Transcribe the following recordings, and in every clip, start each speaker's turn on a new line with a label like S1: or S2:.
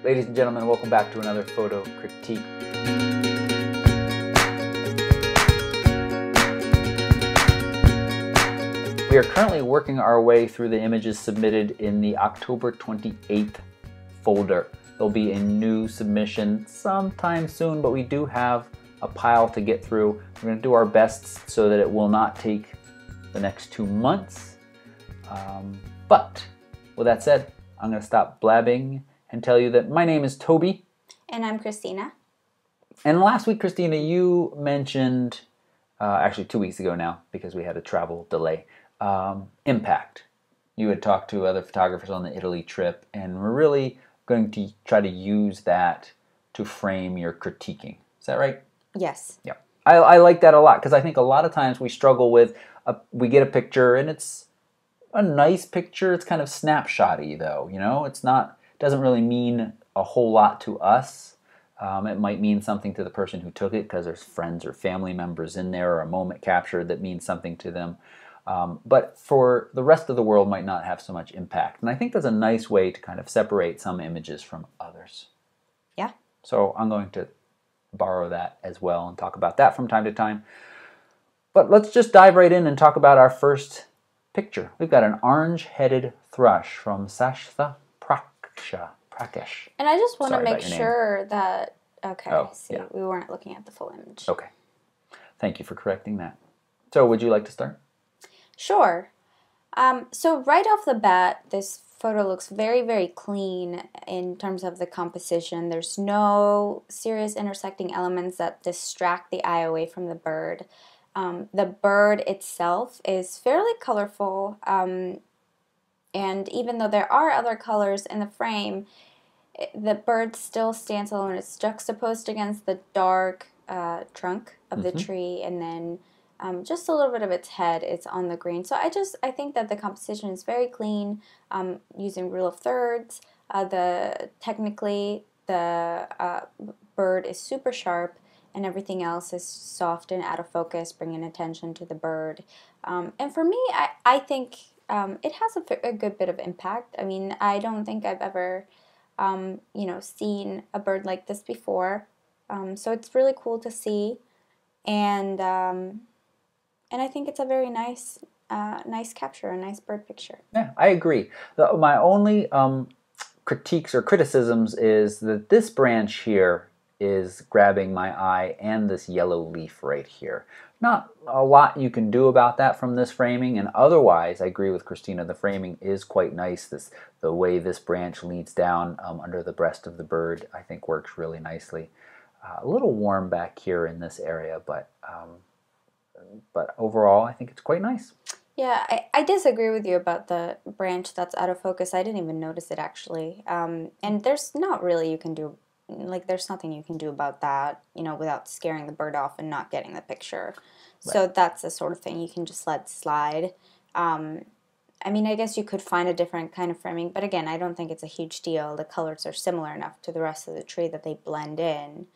S1: Ladies and gentlemen, welcome back to another photo critique. We are currently working our way through the images submitted in the October 28th folder. There'll be a new submission sometime soon, but we do have a pile to get through. We're going to do our best so that it will not take the next 2 months. But with that said, I'm going to stop blabbing and tell you that my name is Toby.
S2: And I'm Christina.
S1: And last week, Christina, you mentioned, actually 2 weeks ago now, because we had a travel delay, impact. You had talked to other photographers on the Italy trip, and we're really going to try to use that to frame your critiquing. Is that right?
S2: Yes.
S1: Yeah. I like that a lot, because I think a lot of times we struggle with, we get a picture, and it's a nice picture. It's kind of snapshotty, though, you know? It's not, doesn't really mean a whole lot to us. It might mean something to the person who took it because there's friends or family members in there, or a moment captured that means something to them. But for the rest of the world might not have so much impact. And I think that's a nice way to kind of separate some images from others.
S2: Yeah.
S1: So I'm going to borrow that as well and talk about that from time to time. But let's just dive right in and talk about our first picture. We've got an orange-headed thrush from Sashtha Prakesh.
S2: And I just want
S1: Sorry
S2: to
S1: about
S2: make
S1: your
S2: sure that, okay, see,
S1: yeah.
S2: we weren't looking at the full image.
S1: Okay. Thank you for correcting that. So would you like to start?
S2: Sure. So right off the bat, this photo looks very, very clean in terms of the composition. There's no serious intersecting elements that distract the eye away from the bird. The bird itself is fairly colorful, and even though there are other colors in the frame, the bird still stands alone. It's juxtaposed against the dark trunk of the tree, and then just a little bit of its head is on the green. So I think that the composition is very clean, using rule of thirds. Technically the bird is super sharp, and everything else is soft and out of focus, bringing attention to the bird. And for me, I think it has a good bit of impact. I mean, I don't think I've ever seen a bird like this before. So it's really cool to see, and I think it's a very nice capture, a nice bird picture.
S1: Yeah, I agree. My only critiques or criticisms is that this branch here is grabbing my eye, and this yellow leaf right here. Not a lot you can do about that from this framing, and otherwise I agree with Christina, the framing is quite nice. The way this branch leads down under the breast of the bird, I think works really nicely. A little warm back here in this area, but overall I think it's quite nice.
S2: Yeah, I disagree with you about the branch that's out of focus. I didn't even notice it, actually. And there's not really there's nothing you can do about that, without scaring the bird off and not getting the picture. Right. So that's the sort of thing you can just let slide. I mean, I guess you could find a different kind of framing, but again, I don't think it's a huge deal. The colors are similar enough to the rest of the tree that they blend in.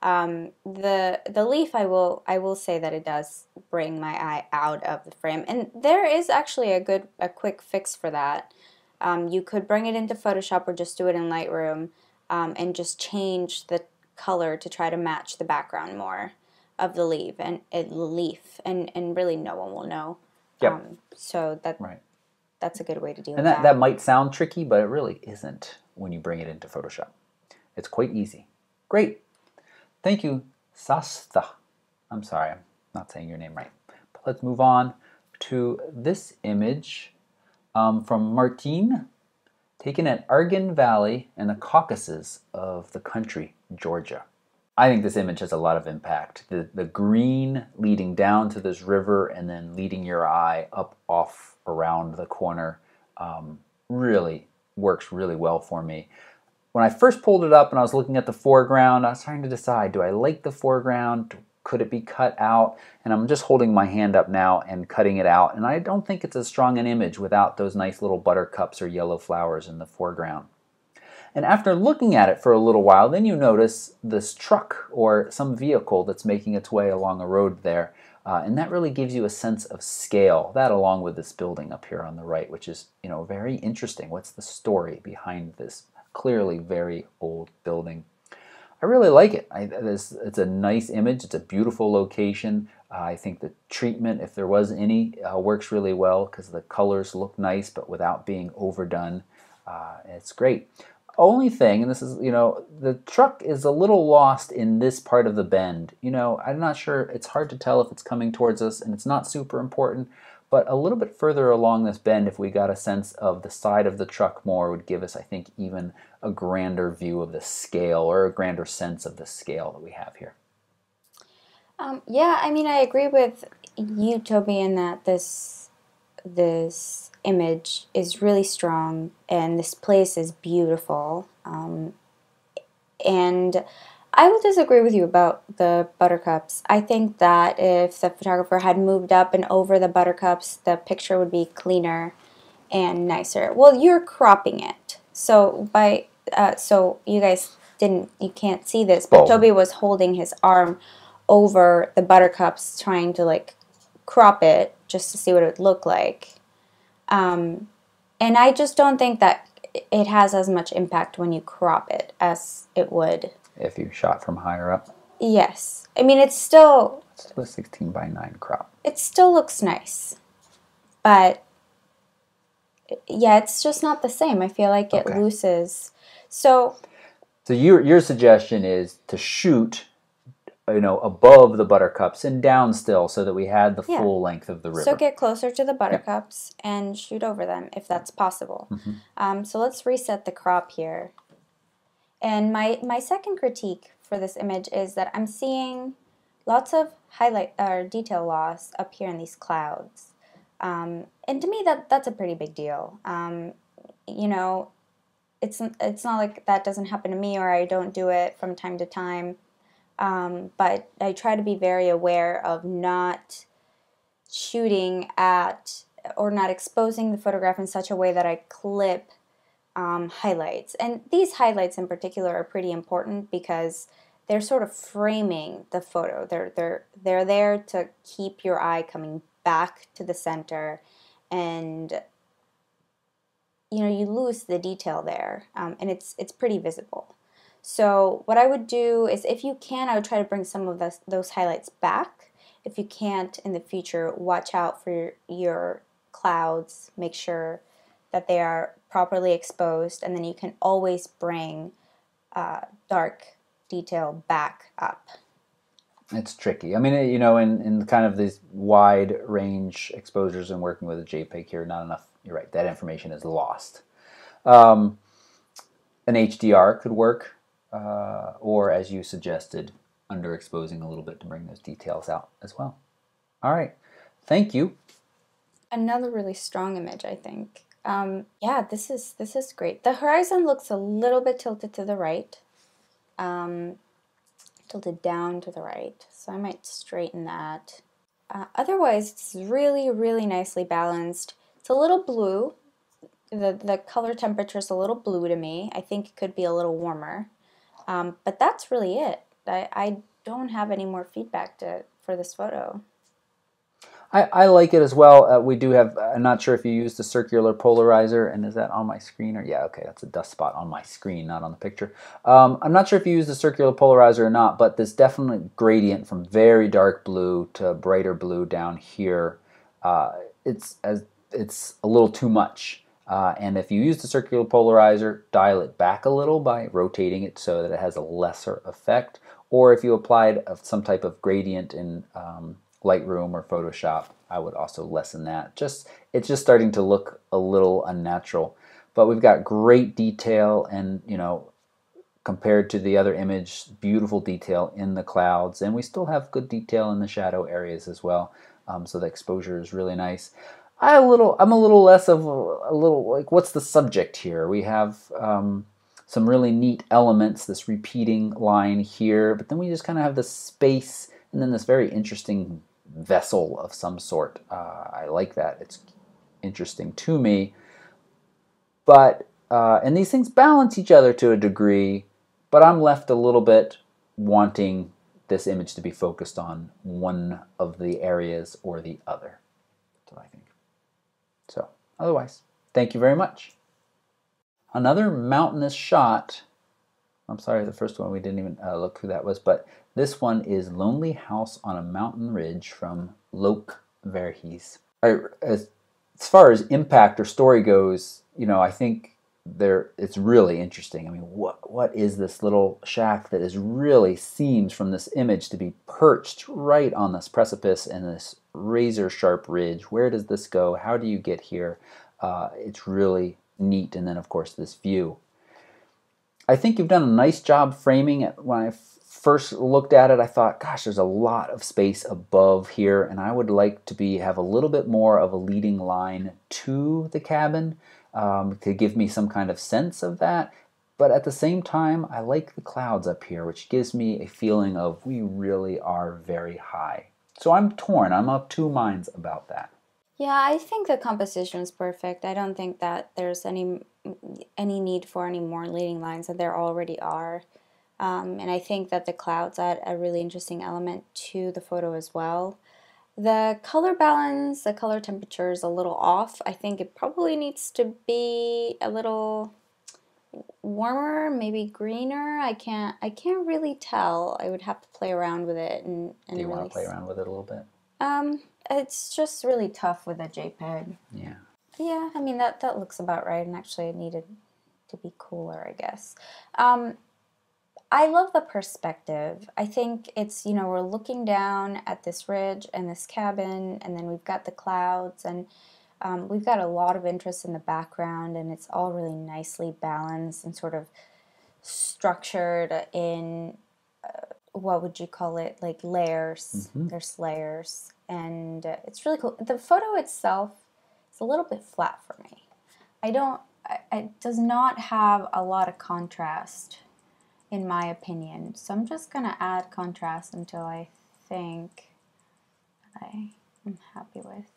S2: The leaf, I will say that it does bring my eye out of the frame, and there is actually a quick fix for that. You could bring it into Photoshop or just do it in Lightroom, and just change the color to try to match the background more of the leaf, and really no one will know.
S1: Yep.
S2: So
S1: right.
S2: That's a good way to deal
S1: and
S2: with that.
S1: That might sound tricky, but it really isn't when you bring it into Photoshop. It's quite easy. Great. Thank you, Sastha. I'm sorry, I'm not saying your name right. But let's move on to this image from Martine, taken at Argan Valley in the Caucasus of the country, Georgia. I think this image has a lot of impact. The green leading down to this river and then leading your eye up off around the corner really works really well for me. When I first pulled it up and I was looking at the foreground, I was trying to decide, do I like the foreground? Could it be cut out? And I'm just holding my hand up now and cutting it out. And I don't think it's as strong an image without those nice little buttercups or yellow flowers in the foreground. And after looking at it for a little while, then you notice this truck or some vehicle that's making its way along a road there. And that really gives you a sense of scale. That along with this building up here on the right, which is very interesting. What's the story behind this clearly very old I really like it. It's a nice image. It's a beautiful location. I think the treatment, if there was any, works really well because the colors look nice but without being overdone. It's great. Only thing, and this is, the truck is a little lost in this part of the bend. I'm not sure, it's hard to tell if it's coming towards us, and it's not super important, but a little bit further along this bend, if we got a sense of the side of the truck more, would give us, I think, even a grander view of the scale, or a grander sense of the scale that we have here.
S2: Yeah, I mean, I agree with you, Toby, in that this image is really strong and this place is beautiful. And I will disagree with you about the buttercups. I think that if the photographer had moved up and over the buttercups, the picture would be cleaner and nicer. Well, you're cropping it, so so you guys you can't see this, but Toby was holding his arm over the buttercups, trying to like crop it just to see what it would look like. And I just don't think that it has as much impact when you crop it as it would
S1: if you shot from higher up.
S2: Yes. I mean, it's still
S1: a 16:9 crop.
S2: It still looks nice, but yeah, it's just not the same. I feel like it loses. So
S1: your suggestion is to shoot above the buttercups and down still, so that we had the full length of the river.
S2: So get closer to the buttercups and shoot over them if that's possible. So let's reset the crop here. And my second critique for this image is that I'm seeing lots of highlight or detail loss up here in these clouds. And to me, that's a pretty big deal. It's not like that doesn't happen to me or I don't do it from time to time. But I try to be very aware of not shooting at or not exposing the photograph in such a way that I clip highlights. And these highlights in particular are pretty important because they're sort of framing the photo. They're there to keep your eye coming back to the center, and you lose the detail there, and it's pretty visible. So what I would do is, if you can, I would try to bring some of those highlights back. If you can't in the future, watch out for your clouds. Make sure that they are properly exposed, and then you can always bring dark detail back up.
S1: It's tricky. I mean, in kind of these wide range exposures and working with a JPEG here, not enough, you're right, that information is lost. An HDR could work, or as you suggested, underexposing a little bit to bring those details out as well. All right, thank you.
S2: Another really strong image, I think. Yeah, this is great. The horizon looks a little bit tilted to the right, tilted down to the right, so I might straighten that. Otherwise, it's really, really nicely balanced. It's a little blue. The color temperature is a little blue to me. I think it could be a little warmer, but that's really it. I don't have any more feedback for this photo.
S1: I like it as well. We do have, I'm not sure if you used the circular polarizer, and is that on my screen? Or yeah, okay, that's a dust spot on my screen, not on the picture. I'm not sure if you used the circular polarizer or not, but this definite gradient from very dark blue to brighter blue down here, it's a little too much. And if you use the circular polarizer, dial it back a little by rotating it so that it has a lesser effect. Or if you applied some type of gradient in Lightroom or Photoshop, I would also lessen that. It's just starting to look a little unnatural. But we've got great detail, and compared to the other image, beautiful detail in the clouds, and we still have good detail in the shadow areas as well. So the exposure is really nice. I'm a little less of like, what's the subject here? We have some really neat elements, this repeating line here, but then we just kind of have this space and then this very interesting vessel of some sort. I like that. It's interesting to me. But and these things balance each other to a degree, but I'm left a little bit wanting this image to be focused on one of the areas or the other. That's what I think. So, otherwise, thank you very much. Another mountainous shot I'm sorry, the first one we didn't even look who that was, but this one is Lonely House on a Mountain Ridge from Loke Verhees. As far as impact or story goes, I think it's really interesting. I mean, what is this little shack that is really seems from this image to be perched right on this precipice and this razor sharp ridge? Where does this go? How do you get here? It's really neat. And then, of course, this view. I think you've done a nice job framing it. When I first looked at it, I thought, gosh, there's a lot of space above here, and I would like to have a little bit more of a leading line to the cabin to give me some kind of sense of that. But at the same time, I like the clouds up here, which gives me a feeling of we really are very high. So I'm torn. I'm of two minds about that.
S2: Yeah, I think the composition is perfect. I don't think that there's any need for any more leading lines that there already are. And I think that the clouds add a really interesting element to the photo as well. The color balance, the color temperature is a little off. I think it probably needs to be a little warmer, maybe greener. I can't really tell. I would have to play around with it and
S1: Do you want
S2: really
S1: to play around with it a little bit?
S2: It's just really tough with a JPEG.
S1: Yeah.
S2: Yeah, I mean that looks about right, and actually it needed to be cooler, I guess. I love the perspective. I think it's, we're looking down at this ridge and this cabin, and then we've got the clouds, and we've got a lot of interest in the background, and it's all really nicely balanced and sort of structured in, what would you call it, like layers.
S1: Mm-hmm.
S2: There's layers, and it's really cool. The photo itself is a little bit flat for me. It does not have a lot of contrast, in my opinion. So I'm just going to add contrast until I think I am happy with.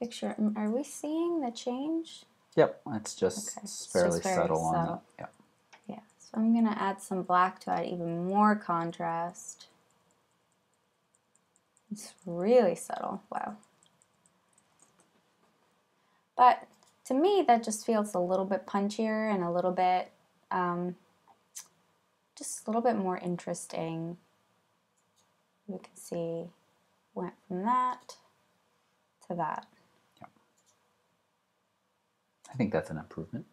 S2: Picture, are we seeing the change?
S1: Yep, it's just fairly subtle on that. Yep.
S2: Yeah, so I'm going to add some black to add even more contrast. It's really subtle, wow. But to me, that just feels a little bit punchier and a little bit, just a little bit more interesting. You can see, went from that to that.
S1: Yep. I think that's an improvement.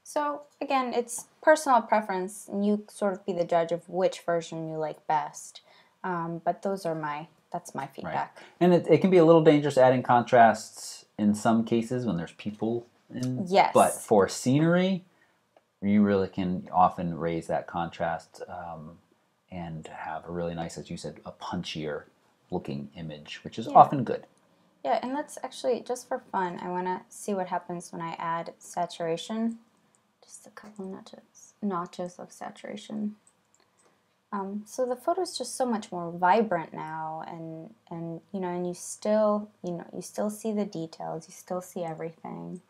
S2: So again, it's personal preference, and you sort of be the judge of which version you like best. But that's my feedback.
S1: Right. And it can be a little dangerous adding contrasts in some cases when there's people in.
S2: Yes.
S1: But for scenery, you really can often raise that contrast and have a really nice, as you said, a punchier looking image, which is often good.
S2: Yeah, and let's actually, just for fun, I want to see what happens when I add saturation. Just a couple notches of saturation. So the photo is just so much more vibrant now, and you still see the details, you still see everything.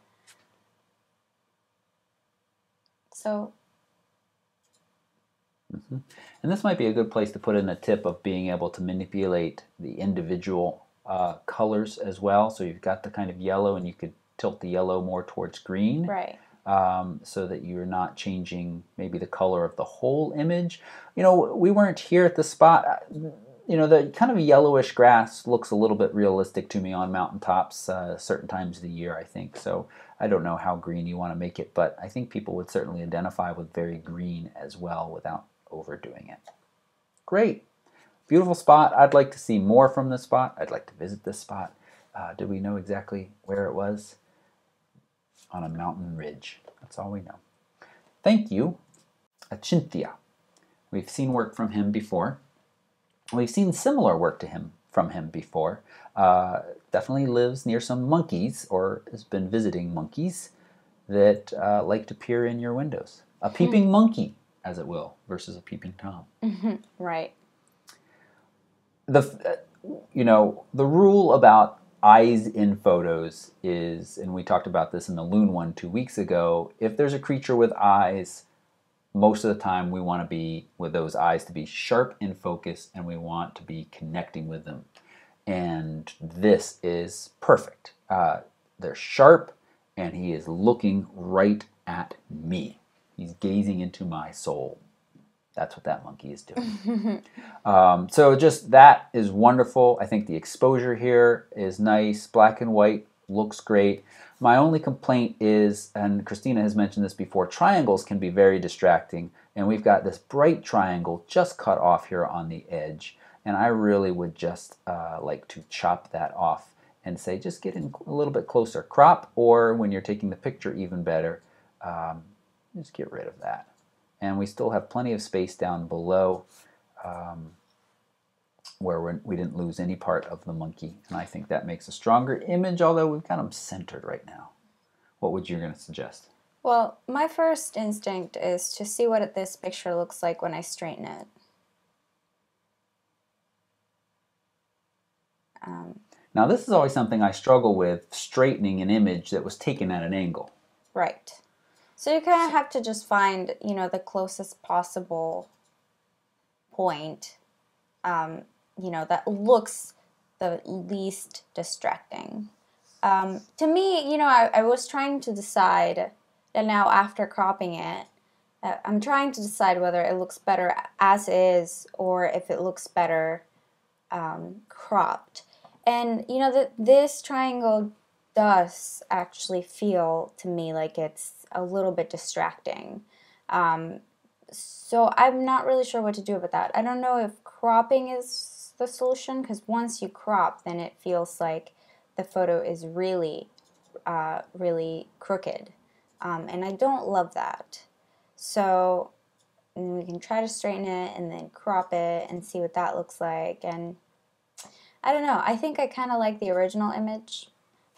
S2: So.
S1: Mm-hmm. And this might be a good place to put in a tip of being able to manipulate the individual colors as well. So you've got the kind of yellow, and you could tilt the yellow more towards green.
S2: Right.
S1: So that you're not changing maybe the color of the whole image. We weren't here at the spot. The kind of yellowish grass looks a little bit realistic to me on mountaintops certain times of the year, I think. So I don't know how green you want to make it, but I think people would certainly identify with very green as well without overdoing it. Great. Beautiful spot. I'd like to see more from this spot. I'd like to visit this spot. Do we know exactly where it was? On a mountain ridge. That's all we know. Thank you, Achintya. We've seen work from him before. We've seen similar work from him before. Definitely lives near some monkeys, or has been visiting monkeys that like to peer in your windows. A peeping monkey, as it will, versus a peeping Tom.
S2: Right.
S1: The rule about eyes in photos is, and we talked about this in the loon one 2 weeks ago, if there's a creature with eyes, most of the time we want to be with those eyes to be sharp in focus, and we want to be connecting with them. And this is perfect. They're sharp, and he is looking right at me. He's gazing into my soul. That's what that monkey is doing. So just that is wonderful. I think the exposure here is nice. Black and white looks great. My only complaint is, and Christina has mentioned this before, triangles can be very distracting. And we've got this bright triangle just cut off here on the edge. And I really would just like to chop that off and say, just get in a little bit closer. Crop, or when you're taking the picture, even better, just get rid of that. And we still have plenty of space down below where we didn't lose any part of the monkey. And I think that makes a stronger image, although we've got them centered right now. What would you going to suggest?
S2: Well, my first instinct is to see what this picture looks like when I straighten it.
S1: Now, this is always something I struggle with, straightening an image that was taken at an angle.
S2: Right. So you kind of have to just find, the closest possible point, that looks the least distracting. To me, I was trying to decide, and now after cropping it, I'm trying to decide whether it looks better as is or if it looks better cropped. And, this triangle does actually feel to me like it's a little bit distracting. So I'm not really sure what to do about that. I don't know if cropping is the solution, because once you crop, then it feels like the photo is really, really crooked. And I don't love that. So we can try to straighten it and then crop it and see what that looks like. And I don't know. I think I kind of like the original image.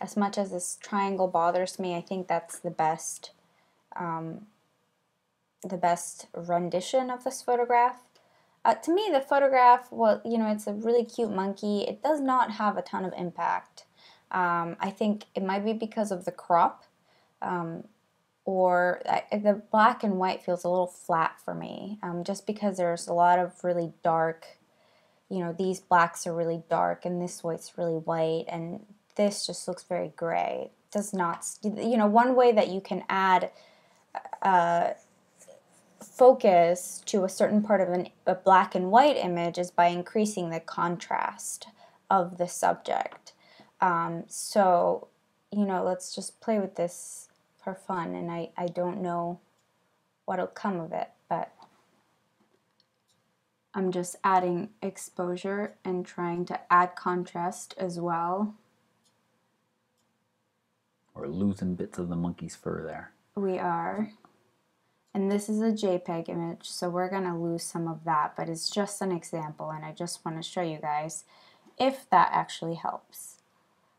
S2: As much as this triangle bothers me, I think that's the best rendition of this photograph. To me, the photograph, well, it's a really cute monkey. It does not have a ton of impact. I think it might be because of the crop, or the black and white feels a little flat for me, just because there's a lot of really dark, these blacks are really dark and this white's really white, and this just looks very gray. It does not, one way that you can add focus to a certain part of a black and white image is by increasing the contrast of the subject. So, let's just play with this for fun, and I don't know what'll come of it, but I'm just adding exposure and trying to add contrast as well.
S1: We're losing bits of the monkey's fur there.
S2: We are. And this is a JPEG image, so we're going to lose some of that, but it's just an example, and I just want to show you guys if that actually helps.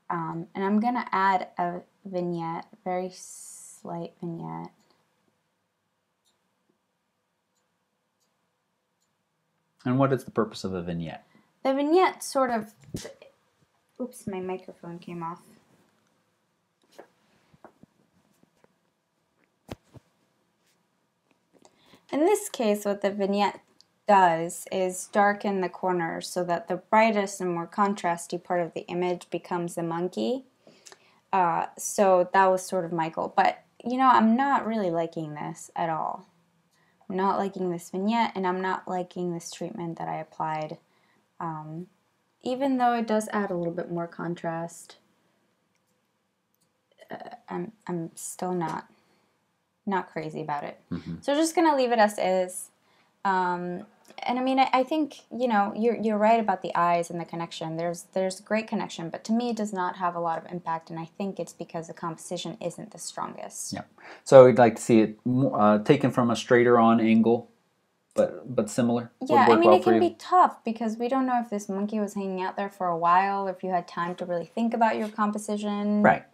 S2: And I'm going to add a vignette, very slight vignette.
S1: And what is the purpose of a vignette?
S2: The vignette sort of... Oops, my microphone came off. In this case, what the vignette does is darken the corners so that the brightest and more contrasty part of the image becomes the monkey. So that was sort of my goal. But, I'm not really liking this at all. I'm not liking this vignette, and I'm not liking this treatment that I applied. Even though it does add a little bit more contrast, I'm still not crazy about it. So just gonna leave it as is. And I mean, I think you're right about the eyes and the connection. There's great connection, but to me, it does not have a lot of impact, and I think it's because the composition isn't the strongest.
S1: Yeah. So you'd like to see it taken from a straighter on angle, but similar.
S2: Yeah, I mean, it can be tough because we don't know if this monkey was hanging out there for a while, or if you had time to really think about your composition.
S1: Right.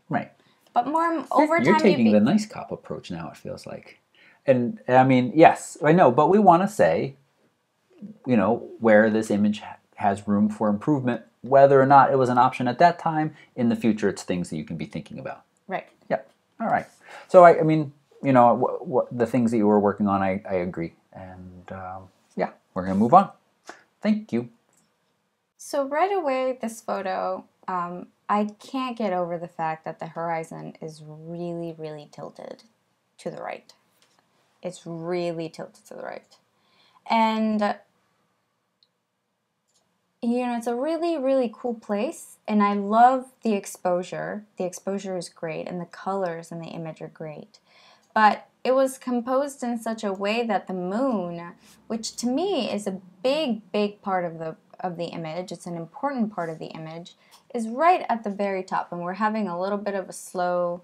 S2: But more over time,
S1: you're taking the nice cop approach now. It feels like, and I mean, yes, I know, but we want to say, where this image has room for improvement, whether or not it was an option at that time. In the future, it's things that you can be thinking about.
S2: Right.
S1: Yep. All right. So I mean, what the things that you were working on, I agree, and yeah, we're gonna move on. Thank you.
S2: So right away, this photo, I can't get over the fact that the horizon is really, really tilted to the right. It's really tilted to the right. And you know, it's a really, really cool place, and I love the exposure. The exposure is great, and the colors in the image are great. But it was composed in such a way that the moon, which to me is a big, big part of the image, it's an important part of the image, is right at the very top, and we're having a little bit of a slow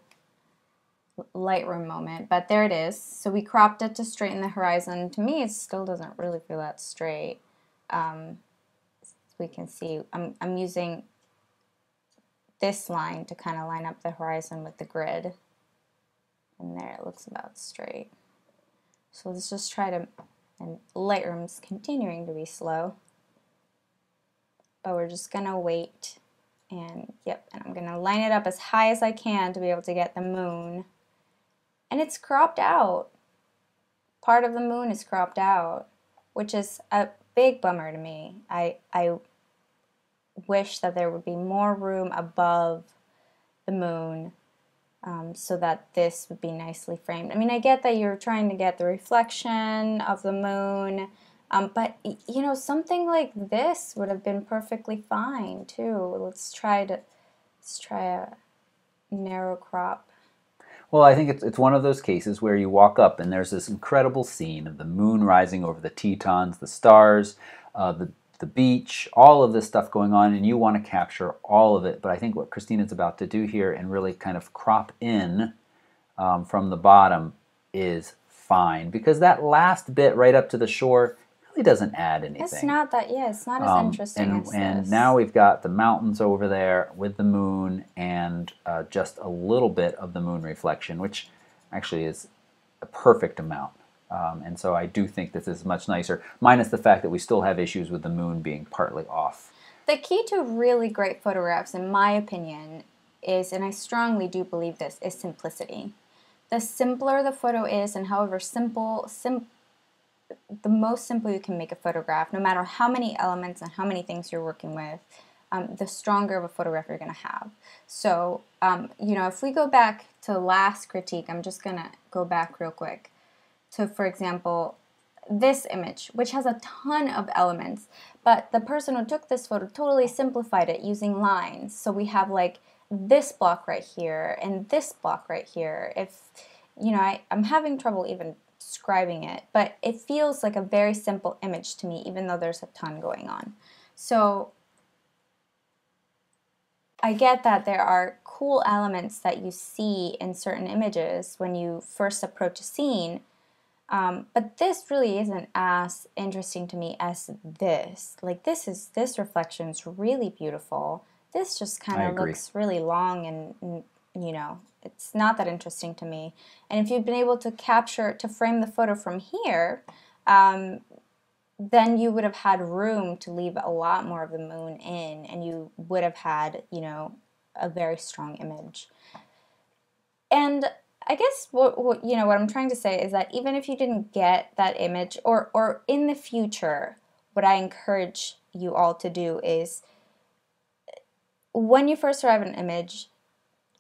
S2: Lightroom moment, but there it is. So we cropped it to straighten the horizon. To me, it still doesn't really feel that straight. We can see I'm using this line to kind of line up the horizon with the grid, and there it looks about straight. So let's just try to, and Lightroom's continuing to be slow, but we're just gonna wait, and yep, and I'm gonna line it up as high as I can to be able to get the moon, and it's cropped out. Part of the moon is cropped out, which is a big bummer to me. I wish that there would be more room above the moon so that this would be nicely framed. I mean, I get that you're trying to get the reflection of the moon, but you know, something like this would have been perfectly fine too. Let's try a narrow crop.
S1: Well, I think it's one of those cases where you walk up and there's this incredible scene of the moon rising over the Tetons, the stars, the beach, all of this stuff going on, and you want to capture all of it. But I think what Christina's about to do here and really kind of crop in from the bottom is fine, because that last bit right up to the shore really doesn't add anything.
S2: It's not that, yeah, it's not as interesting as
S1: and
S2: this.
S1: now we've got the mountains over there with the moon and just a little bit of the moon reflection, which actually is a perfect amount. And so I do think this is much nicer, minus the fact that we still have issues with the moon being partly off.
S2: The key to really great photographs, in my opinion, is, and I strongly do believe this, is simplicity. The simpler the photo is, and however the most simple you can make a photograph, no matter how many elements and how many things you're working with, the stronger of a photograph you're going to have. So, you know, if we go back to the last critique, I'm just going to go back real quick to, for example, this image, which has a ton of elements, but the person who took this photo totally simplified it using lines. So we have like this block right here and this block right here. If, you know, I'm having trouble even describing it, but it feels like a very simple image to me, even though there's a ton going on. So I get that there are cool elements that you see in certain images when you first approach a scene, but this really isn't as interesting to me as this. Like this reflection's really beautiful. This just kind of looks really long and you know, it's not that interesting to me. And if you've been able to frame the photo from here, then you would have had room to leave a lot more of the moon in, and you would have had, you know, a very strong image. And I guess what you know, what I'm trying to say is that even if you didn't get that image, or in the future, what I encourage you all to do is, when you first arrive at an image,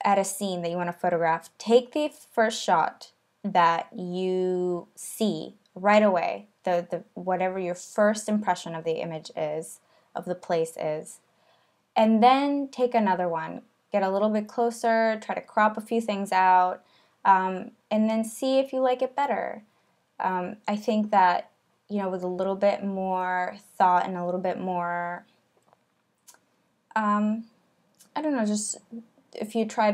S2: at a scene that you want to photograph, take the first shot that you see right away, the whatever your first impression of the image is, of the place is, and then take another one, get a little bit closer, try to crop a few things out, and then see if you like it better. I think that, you know, with a little bit more thought and a little bit more, I don't know, just if you try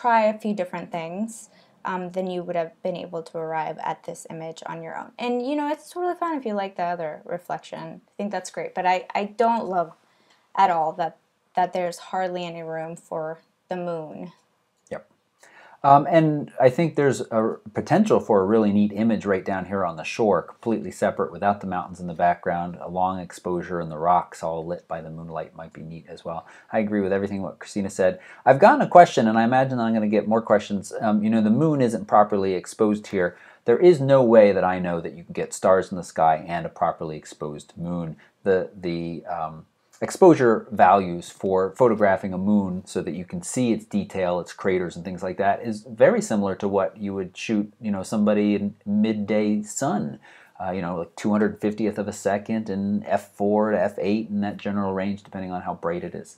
S2: a few different things, then you would have been able to arrive at this image on your own. And, you know, it's totally fine if you like the other reflection. I think that's great. But I don't love at all that there's hardly any room for the moon.
S1: Yep. And I think there's a potential for a really neat image right down here on the shore, completely separate without the mountains in the background. A long exposure and the rocks all lit by the moonlight might be neat as well. I agree with everything what Christina said. I've gotten a question, and I imagine I'm going to get more questions. You know, the moon isn't properly exposed here. There is no way that I know that you can get stars in the sky and a properly exposed moon. The exposure values for photographing a moon so that you can see its detail, its craters and things like that, is very similar to what you would shoot, you know, somebody in midday sun. like 250th of a second and f4 to f8 in that general range, depending on how bright it is.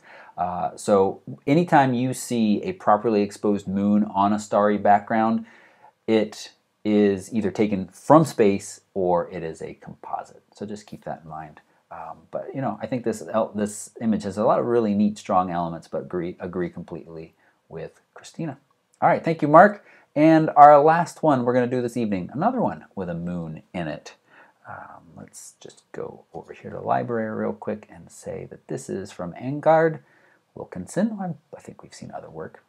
S1: So anytime you see a properly exposed moon on a starry background, it is either taken from space or it is a composite. So just keep that in mind. But I think this image has a lot of really neat, strong elements, but agree completely with Christina. All right, thank you, Mark. And our last one we're going to do this evening, another one with a moon in it. Let's just go over here to the library real quick and say that this is from Angard Wilkinson. I think we've seen other work.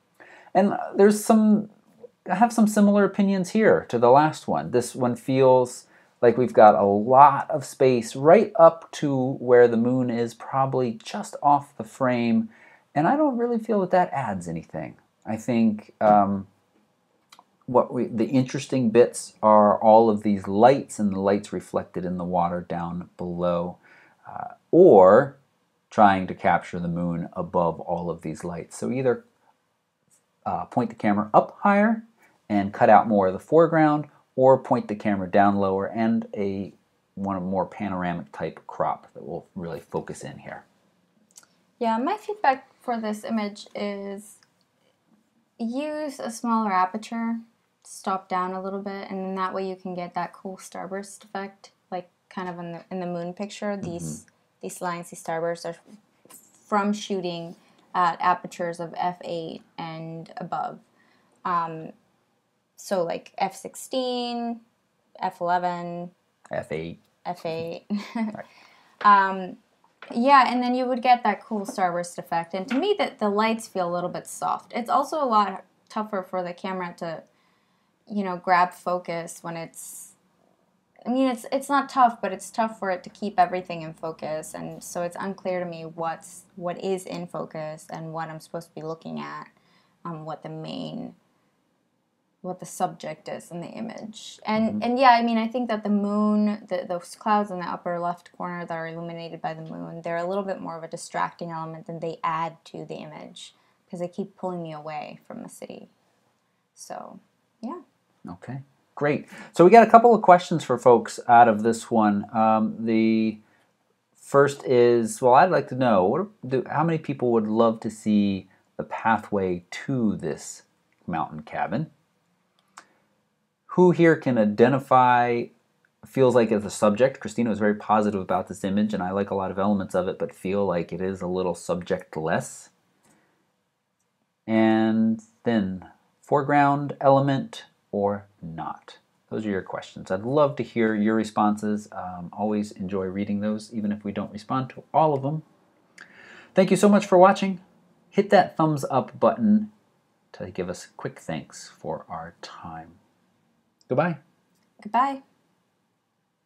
S1: And I have some similar opinions here to the last one. This one feels like we've got a lot of space right up to where the moon is probably just off the frame, and I don't really feel that adds anything. I think the interesting bits are all of these lights and the lights reflected in the water down below, or trying to capture the moon above all of these lights. So either point the camera up higher and cut out more of the foreground, or point the camera down lower and a more panoramic type crop that will really focus in here.
S2: Yeah, my feedback for this image is use a smaller aperture, stop down a little bit, and then that way you can get that cool starburst effect, like kind of in the moon picture. These lines, these starbursts, are from shooting at apertures of f8 and above. So like f16, f11,
S1: f8.
S2: Right. Yeah, and then you would get that cool starburst effect. And to me, the lights feel a little bit soft. It's also a lot tougher for the camera to, grab focus when it's not tough, but it's tough for it to keep everything in focus. And so it's unclear to me what is in focus and what I'm supposed to be looking at, what the subject is in the image. And yeah, I think that the moon, those clouds in the upper left corner that are illuminated by the moon, they're a little bit more of a distracting element than they add to the image, because they keep pulling me away from the city. So, yeah. Okay,
S1: great. So we got a couple of questions for folks out of this one. The first is, I'd like to know, how many people would love to see the pathway to this mountain cabin? Who here can identify, feels like it's a subject? Christina was very positive about this image, and I like a lot of elements of it, but feel like it is a little subjectless. And then, foreground element or not? Those are your questions. I'd love to hear your responses. Always enjoy reading those, even if we don't respond to all of them. Thank you so much for watching. Hit that thumbs up button to give us a quick thanks for our time. Goodbye.
S2: Goodbye.